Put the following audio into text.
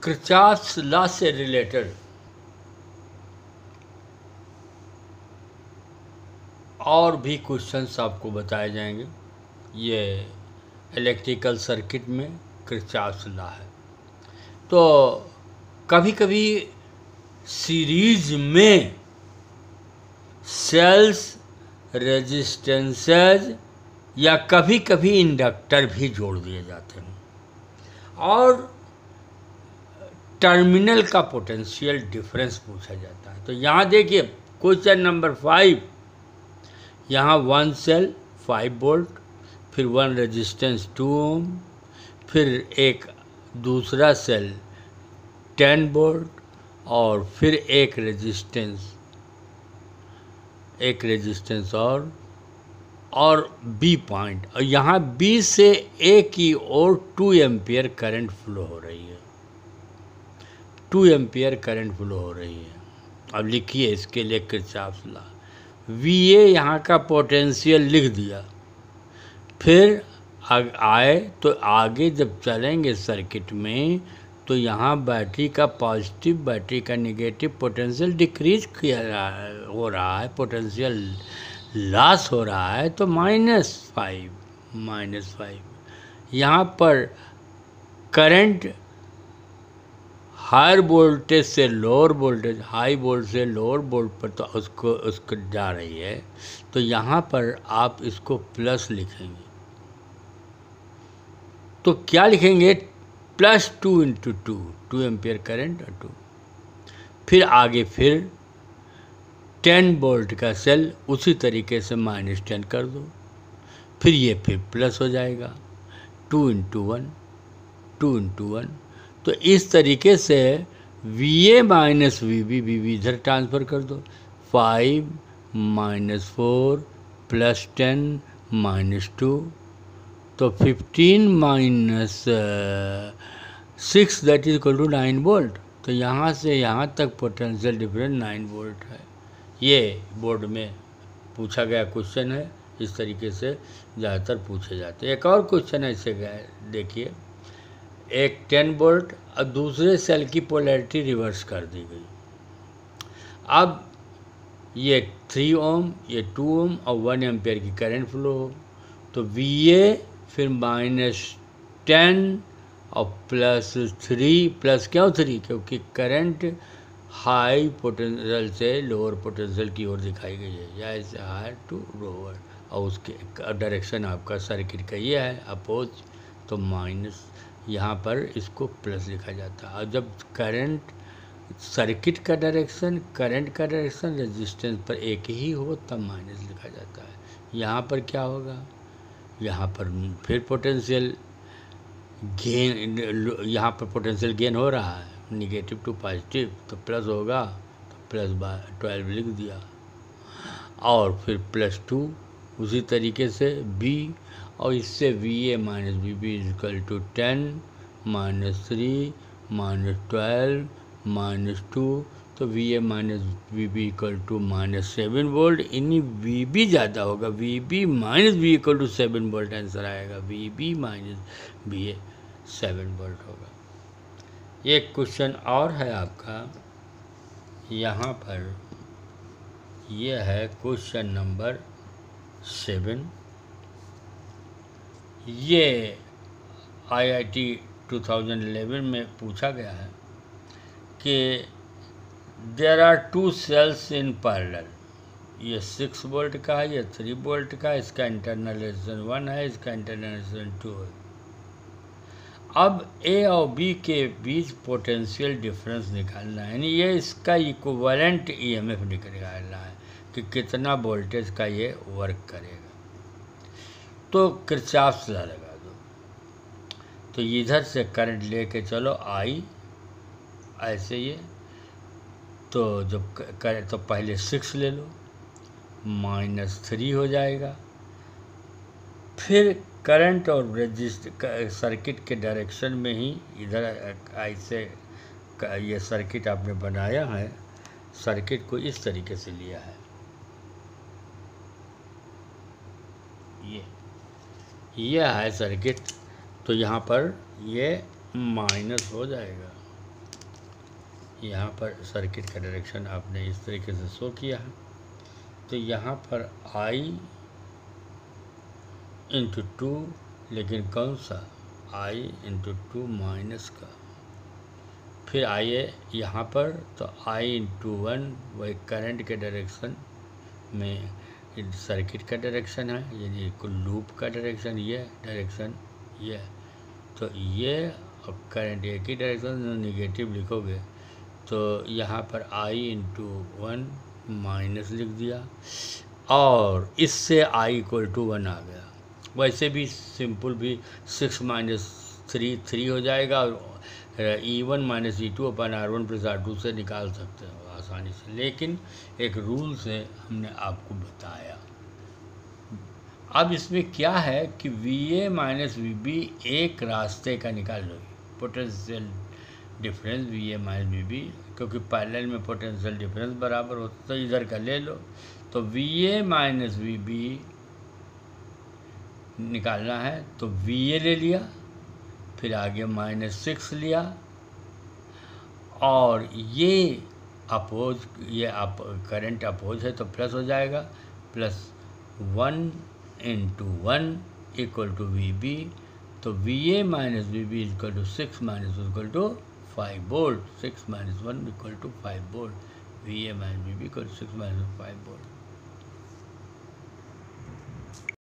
Kirchhoff's law से related और भी क्वेश्चंस आपको बताए जाएंगे। ये इलेक्ट्रिकल सर्किट में किरचॉफ्स लॉ है। तो कभी कभी सीरीज में सेल्स, रेजिस्टेंसेज या कभी कभी इंडक्टर भी जोड़ दिए जाते हैं और टर्मिनल का पोटेंशियल डिफरेंस पूछा जाता है। तो यहाँ देखिए क्वेश्चन नंबर 5, यहाँ 1 सेल 5 वोल्ट, फिर 1 रेजिस्टेंस 2 ओम, फिर एक दूसरा सेल 10 वोल्ट और फिर एक रेजिस्टेंस और बी पॉइंट, और यहाँ बी से ए की ओर 2 एम्पियर करंट फ्लो हो रही है। 2 एम्पियर करंट फ्लो हो रही है। अब लिखिए इसके लिए किरचॉफ्स लॉ। वी ए यहाँ का पोटेंशियल लिख दिया। फिर आए तो आगे जब चलेंगे सर्किट में तो यहाँ बैटरी का पॉजिटिव, बैटरी का नेगेटिव पोटेंशियल डिक्रीज हो रहा है, पोटेंशियल लॉस हो रहा है, तो -5। यहाँ पर करंट हायर वोल्टेज से लोअर वोल्टेज, हाई वोल्ट से लोअर वोल्ट पर तो उसको जा रही है। तो यहाँ पर आप इसको प्लस लिखेंगे। तो क्या लिखेंगे? +2 × 2 एम्पियर करंट और 2। फिर आगे फिर 10 वोल्ट का सेल उसी तरीके से -10 कर दो, फिर ये फिर प्लस हो जाएगा 2 × 1, 2 × 1। तो इस तरीके से VA - VB इधर ट्रांसफ़र कर दो। 5 - 4 + 10 - 2, तो 15 - 6 that is equal to 9 volt. तो यहाँ से यहाँ तक पोटेंशियल डिफरेंस 9 वोल्ट है। ये बोर्ड में पूछा गया क्वेश्चन है। इस तरीके से ज़्यादातर पूछे जाते हैं। एक और क्वेश्चन ऐसे गए, देखिए, एक 10 वोल्ट और दूसरे सेल की पोलैरिटी रिवर्स कर दी गई। अब ये 3 ओम, ये 2 ओम और 1 एम्पियर की करंट फ्लो हो, तो VA फिर -10 और +3, प्लस क्यों 3? क्योंकि करंट हाई पोटेंशियल से लोअर पोटेंशियल की ओर दिखाई गई है, या इसे हायर टू लोअर, और उसके डायरेक्शन आपका सर्किट का ये है अपोज, तो माइनस, यहाँ पर इसको प्लस लिखा जाता है। और जब करंट सर्किट का डायरेक्शन, करंट का डायरेक्शन रेजिस्टेंस पर एक ही हो तब माइनस लिखा जाता है। यहाँ पर क्या होगा? यहाँ पर फिर पोटेंशियल गेन, यहाँ पर पोटेंशियल गेन हो रहा है, नेगेटिव टू पॉजिटिव, तो प्लस होगा, तो +12 लिख दिया। और फिर +2 उसी तरीके से B, और इससे VA - VB = 10 - 3 - 12 - 2, तो VA - VB = -7 वोल्ट। इन्हीं VB ज़्यादा होगा, VB - VA = 7 वोल्ट आंसर आएगा। VB - VA 7 वोल्ट होगा। एक क्वेश्चन और है आपका यहाँ पर, यह है क्वेश्चन नंबर 7। ये IIT 2011 में पूछा गया है कि there are 2 cells in parallel. ये 6 वोल्ट का है, ये 3 वोल्ट का है, इसका इंटरनल रेजिस्टेंस 1 है, इसका इंटरनल रेजिस्टेंस 2 है। अब A और B के बीच पोटेंशियल डिफरेंस निकालना है, यानी ये इसका इक्विवेलेंट EMF निकालना है कि कितना वोल्टेज का ये वर्क करेगा। तो किरचॉफ्स लॉ लगा दो। तो इधर से करंट लेके चलो I, ऐसे ये, तो जब करें तो पहले 6 ले लो, -3 हो जाएगा। फिर करंट और सर्किट के डायरेक्शन में ही इधर ऐसे ये सर्किट आपने बनाया है, सर्किट को इस तरीके से लिया है, ये है सर्किट। तो यहाँ पर ये माइनस हो जाएगा, यहाँ पर सर्किट का डायरेक्शन आपने इस तरीके से शो किया है। तो यहाँ पर I इंटू 2, लेकिन कौन सा I इंटू 2 माइनस का, फिर आइए यहाँ पर तो I इंटू 1 वही करंट के डायरेक्शन में सर्किट का डायरेक्शन है, यानी कुल लूप का डायरेक्शन ये डायरेक्शन ये, तो ये अब करंट एक ही डायरेक्शन निगेटिव लिखोगे तो यहाँ पर I इंटू 1 माइनस लिख दिया और इससे I इक्वल टू 1 आ गया। वैसे भी सिंपल भी 6 माइनस 3 हो जाएगा और E1 माइनस E2 अपन R1 प्लस R2 से निकाल सकते हो आसानी से, लेकिन एक रूल से हमने आपको बताया। अब इसमें क्या है कि VA माइनस VB एक रास्ते का निकाल लो, potential difference VA minus VB, क्योंकि पैरेलल में पोटेंशियल डिफरेंस बराबर होता तो इधर का ले लो। तो VA माइनस VB निकालना है तो VA ले लिया, फिर आगे -6 लिया और ये अपोज, ये करंट अपोज है तो प्लस हो जाएगा, plus 1 into 1 equal to VB, तो VA minus VB equal to 6 minus equal to 5 volt, 6 minus 1 equal to 5 volt, VA minus VB equal to 6 minus 5 volt.